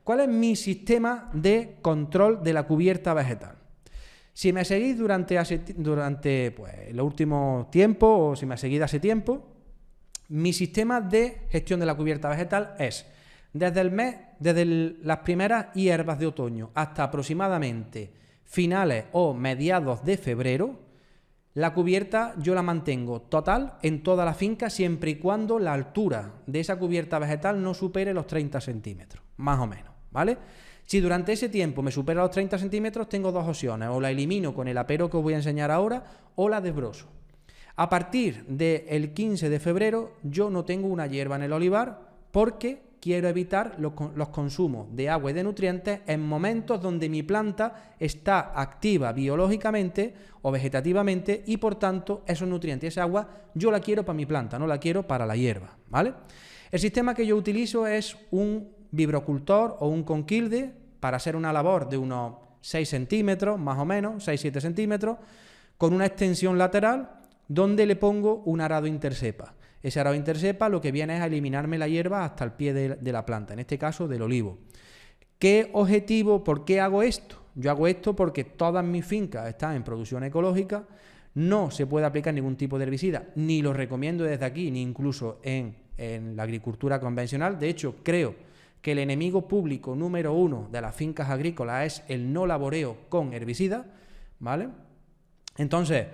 ¿Cuál es mi sistema de control de la cubierta vegetal? Si me seguís durante pues, los últimos tiempos, o si me seguís hace tiempo, mi sistema de gestión de la cubierta vegetal es desde las primeras hierbas de otoño hasta aproximadamente finales o mediados de febrero. La cubierta yo la mantengo total en toda la finca siempre y cuando la altura de esa cubierta vegetal no supere los 30 centímetros, más o menos, ¿vale? Si durante ese tiempo me supera los 30 centímetros, tengo dos opciones: o la elimino con el apero que os voy a enseñar ahora, o la desbroso. A partir del 15 de febrero yo no tengo una hierba en el olivar porque quiero evitar los consumos de agua y de nutrientes en momentos donde mi planta está activa biológicamente o vegetativamente y por tanto esos nutrientes y esa agua yo la quiero para mi planta, no la quiero para la hierba, ¿vale? El sistema que yo utilizo es un vibrocultor o un conquilde para hacer una labor de unos 6 centímetros, más o menos, 6-7 centímetros, con una extensión lateral donde le pongo un arado intercepa. Ese arado intercepa lo que viene es a eliminarme la hierba hasta el pie de la planta, en este caso del olivo. ¿Qué objetivo? ¿Por qué hago esto? Yo hago esto porque todas mis fincas están en producción ecológica, no se puede aplicar ningún tipo de herbicida, ni lo recomiendo desde aquí, ni incluso en la agricultura convencional. De hecho, creo que el enemigo público número 1 de las fincas agrícolas es el no laboreo con herbicidas, ¿vale? Entonces,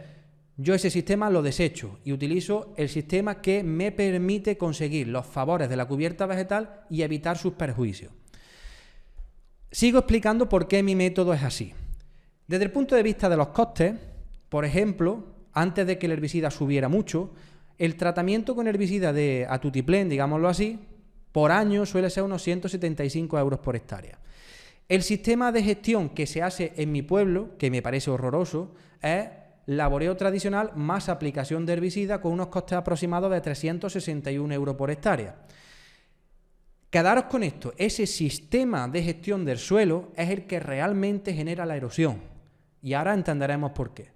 yo ese sistema lo desecho y utilizo el sistema que me permite conseguir los favores de la cubierta vegetal y evitar sus perjuicios. Sigo explicando por qué mi método es así. Desde el punto de vista de los costes, por ejemplo, antes de que el herbicida subiera mucho, el tratamiento con herbicida de atutiplén, digámoslo así, por año suele ser unos 175 euros por hectárea. El sistema de gestión que se hace en mi pueblo, que me parece horroroso, es laboreo tradicional más aplicación de herbicida con unos costes aproximados de 361 euros por hectárea. Quedaros con esto, ese sistema de gestión del suelo es el que realmente genera la erosión. Y ahora entenderemos por qué.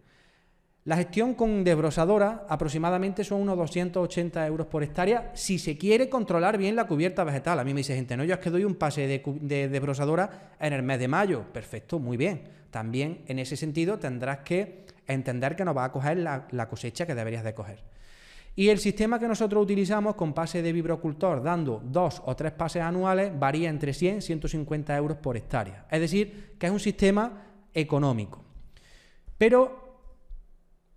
La gestión con desbrosadora aproximadamente son unos 280 euros por hectárea si se quiere controlar bien la cubierta vegetal. A mí me dice gente, no, yo es que doy un pase de desbrosadora en el mes de mayo. Perfecto, muy bien. También en ese sentido tendrás que entender que no vas a coger la cosecha que deberías de coger. Y el sistema que nosotros utilizamos con pase de vibrocultor, dando 2 o 3 pases anuales, varía entre 100 y 150 euros por hectárea. Es decir, que es un sistema económico. Pero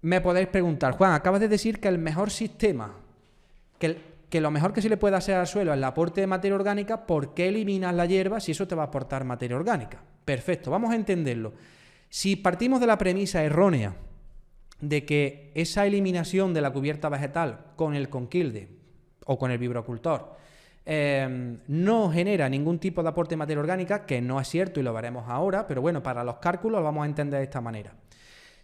me podéis preguntar, Juan, acabas de decir que el mejor sistema, que lo mejor que se le puede hacer al suelo es el aporte de materia orgánica, ¿por qué eliminas la hierba si eso te va a aportar materia orgánica? Perfecto, vamos a entenderlo. Si partimos de la premisa errónea de que esa eliminación de la cubierta vegetal con el conquilde o con el vibrocultor no genera ningún tipo de aporte de materia orgánica, que no es cierto y lo veremos ahora, pero bueno, para los cálculos lo vamos a entender de esta manera.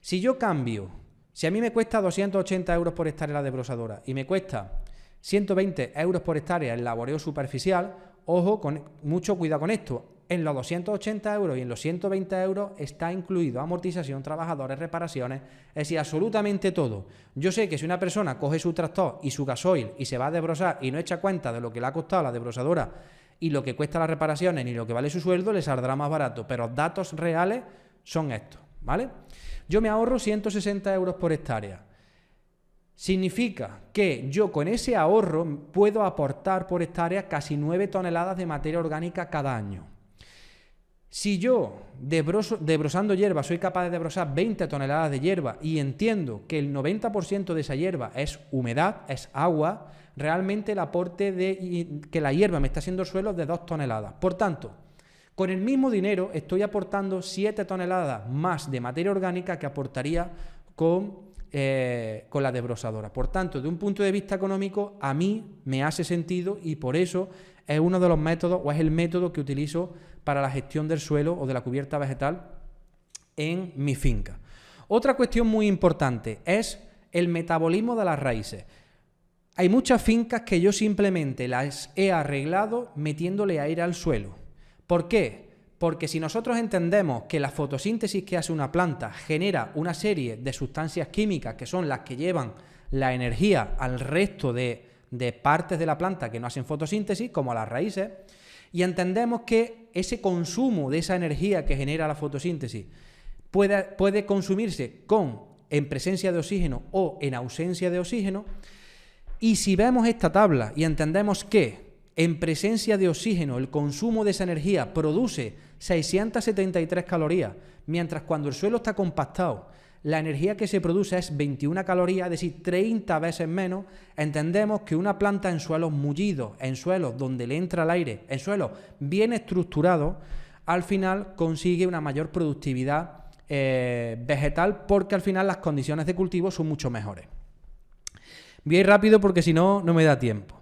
Si yo cambio, si a mí me cuesta 280 euros por hectárea la desbrosadora y me cuesta 120 euros por hectárea el laboreo superficial, ojo, mucho cuidado con esto. En los 280 euros y en los 120 euros está incluido amortización, trabajadores, reparaciones, es decir, absolutamente todo. Yo sé que si una persona coge su tractor y su gasoil y se va a desbrosar y no echa cuenta de lo que le ha costado la desbrosadora y lo que cuesta las reparaciones ni lo que vale su sueldo, le saldrá más barato, pero datos reales son estos, ¿vale? Yo me ahorro 160 euros por hectárea. Significa que yo con ese ahorro puedo aportar por hectárea casi 9 toneladas de materia orgánica cada año. Si yo, desbrosando hierba, soy capaz de desbrosar 20 toneladas de hierba y entiendo que el 90% de esa hierba es humedad, es agua, realmente el aporte que la hierba me está haciendo el suelo es de 2 toneladas. Por tanto, con el mismo dinero estoy aportando 7 toneladas más de materia orgánica que aportaría con la desbrosadora. Por tanto, de un punto de vista económico, a mí me hace sentido y por eso es uno de los métodos o es el método que utilizo para la gestión del suelo o de la cubierta vegetal en mi finca. Otra cuestión muy importante es el metabolismo de las raíces. Hay muchas fincas que yo simplemente las he arreglado metiéndole aire al suelo. ¿Por qué? Porque si nosotros entendemos que la fotosíntesis que hace una planta genera una serie de sustancias químicas que son las que llevan la energía al resto de partes de la planta que no hacen fotosíntesis, como las raíces, Y entendemos que ese consumo de esa energía que genera la fotosíntesis puede consumirse en presencia de oxígeno o en ausencia de oxígeno. Y si vemos esta tabla y entendemos que en presencia de oxígeno el consumo de esa energía produce 673 calorías, mientras cuando el suelo está compactado la energía que se produce es 21 calorías, es decir, 30 veces menos, entendemos que una planta en suelos mullidos, en suelos donde le entra el aire, en suelos bien estructurados, al final consigue una mayor productividad vegetal, porque al final las condiciones de cultivo son mucho mejores. Voy a ir rápido porque si no, no me da tiempo.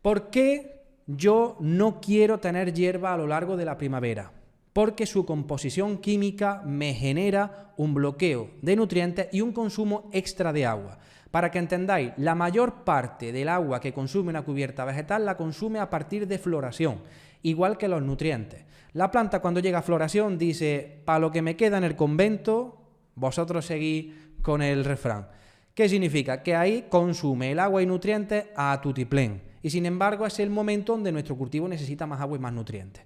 ¿Por qué yo no quiero tener hierba a lo largo de la primavera? Porque su composición química me genera un bloqueo de nutrientes y un consumo extra de agua. Para que entendáis, la mayor parte del agua que consume una cubierta vegetal la consume a partir de floración, igual que los nutrientes. La planta cuando llega a floración dice, para lo que me queda en el convento, vosotros seguís con el refrán. ¿Qué significa? Que ahí consume el agua y nutrientes a tutiplén. Y sin embargo es el momento donde nuestro cultivo necesita más agua y más nutrientes.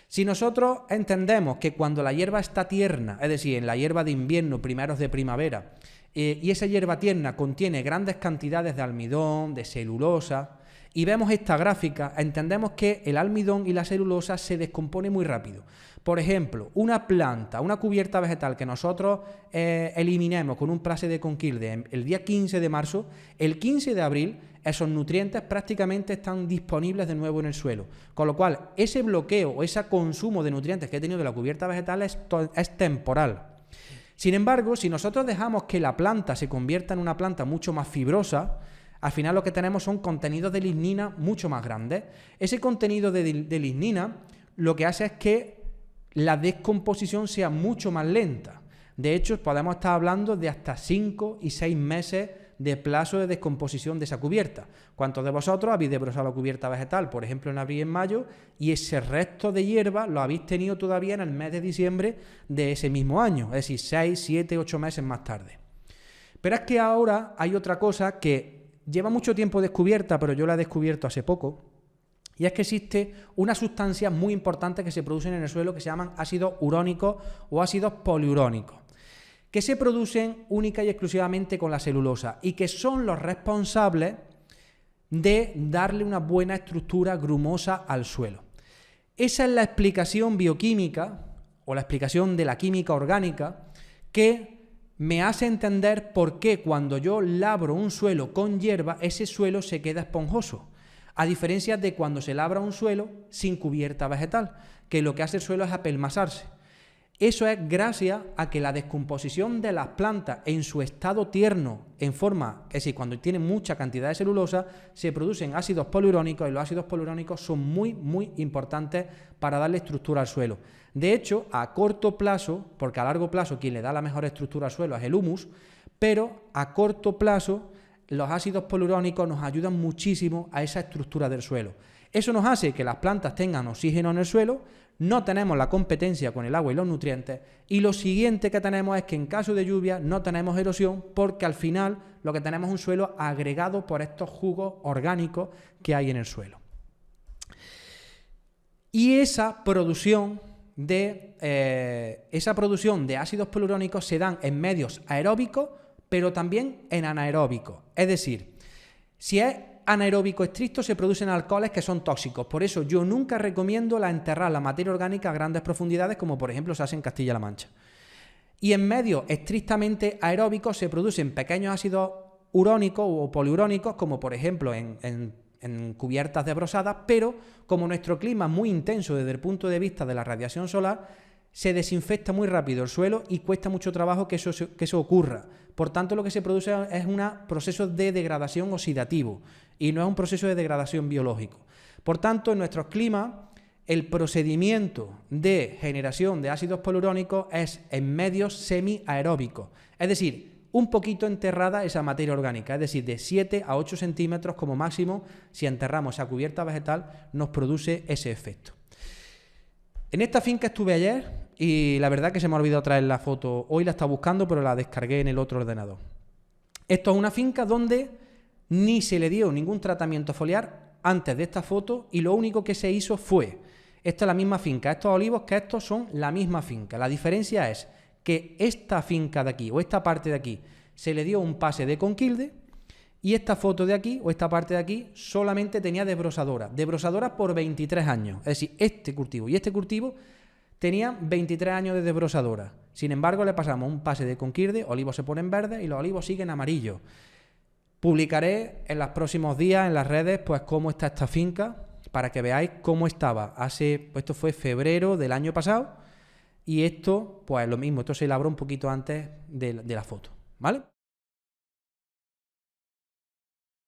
Si nosotros entendemos que cuando la hierba está tierna, es decir, en la hierba de invierno, primeros de primavera, y esa hierba tierna contiene grandes cantidades de almidón, de celulosa, y vemos esta gráfica, entendemos que el almidón y la celulosa se descompone muy rápido. Por ejemplo, una planta, una cubierta vegetal que nosotros eliminemos con un prase de Conquilde el día 15 de marzo, el 15 de abril esos nutrientes prácticamente están disponibles de nuevo en el suelo. Con lo cual, ese bloqueo o ese consumo de nutrientes que he tenido de la cubierta vegetal es temporal. Sin embargo, si nosotros dejamos que la planta se convierta en una planta mucho más fibrosa, al final lo que tenemos son contenidos de lignina mucho más grandes. Ese contenido de lignina lo que hace es que la descomposición sea mucho más lenta. De hecho, podemos estar hablando de hasta 5 y 6 meses de plazo de descomposición de esa cubierta. ¿Cuántos de vosotros habéis desbrozado la cubierta vegetal, por ejemplo, en abril y en mayo, y ese resto de hierba lo habéis tenido todavía en el mes de diciembre de ese mismo año? Es decir, 6, 7, 8 meses más tarde. Pero es que ahora hay otra cosa que lleva mucho tiempo descubierta, pero yo la he descubierto hace poco, y es que existe una sustancia muy importante que se producen en el suelo que se llaman ácidos urónicos o ácidos poliurónicos, que se producen única y exclusivamente con la celulosa y que son los responsables de darle una buena estructura grumosa al suelo. Esa es la explicación bioquímica o la explicación de la química orgánica que me hace entender por qué cuando yo labro un suelo con hierba, ese suelo se queda esponjoso, a diferencia de cuando se labra un suelo sin cubierta vegetal, que lo que hace el suelo es apelmazarse. Eso es gracias a que la descomposición de las plantas en su estado tierno, es decir, cuando tienen mucha cantidad de celulosa, se producen ácidos poliurónicos y los ácidos poliurónicos son muy, muy importantes para darle estructura al suelo. De hecho, a corto plazo, porque a largo plazo quien le da la mejor estructura al suelo es el humus, pero a corto plazo los ácidos poliurónicos nos ayudan muchísimo a esa estructura del suelo. Eso nos hace que las plantas tengan oxígeno en el suelo, no tenemos la competencia con el agua y los nutrientes, y lo siguiente que tenemos es que en caso de lluvia no tenemos erosión, porque al final lo que tenemos es un suelo agregado por estos jugos orgánicos que hay en el suelo. Y esa producción de ácidos poliurónicos se dan en medios aeróbicos, pero también en anaeróbicos. Es decir, si es anaeróbico estricto se producen alcoholes que son tóxicos. Por eso yo nunca recomiendo enterrar la materia orgánica a grandes profundidades, como por ejemplo se hace en Castilla-La Mancha. Y en medios estrictamente aeróbicos se producen pequeños ácidos urónicos o poliurónicos, como por ejemplo en cubiertas desbrozadas, pero como nuestro clima es muy intenso desde el punto de vista de la radiación solar, se desinfecta muy rápido el suelo y cuesta mucho trabajo que eso ocurra. Por tanto, lo que se produce es un proceso de degradación oxidativo y no es un proceso de degradación biológico. Por tanto, en nuestros climas, el procedimiento de generación de ácidos poliurónicos es en medios semiaeróbicos, es decir, un poquito enterrada esa materia orgánica, es decir, de 7 a 8 centímetros como máximo, si enterramos esa cubierta vegetal, nos produce ese efecto. En esta finca estuve ayer y la verdad que se me ha olvidado traer la foto. Hoy la estaba buscando, pero la descargué en el otro ordenador. Esto es una finca donde ni se le dio ningún tratamiento foliar antes de esta foto y lo único que se hizo fue Esta es la misma finca, estos olivos que estos son la misma finca. La diferencia es que esta finca de aquí o esta parte de aquí se le dio un pase de conquilde y esta foto de aquí o esta parte de aquí solamente tenía desbrosadora por 23 años. Es decir, este cultivo y este cultivo tenían 23 años de desbrosadora. Sin embargo, le pasamos un pase de conquilde, olivos se ponen verdes y los olivos siguen amarillos. Publicaré en los próximos días en las redes pues cómo está esta finca para que veáis cómo estaba esto fue febrero del año pasado y esto pues lo mismo, esto se labró un poquito antes de la foto, ¿vale?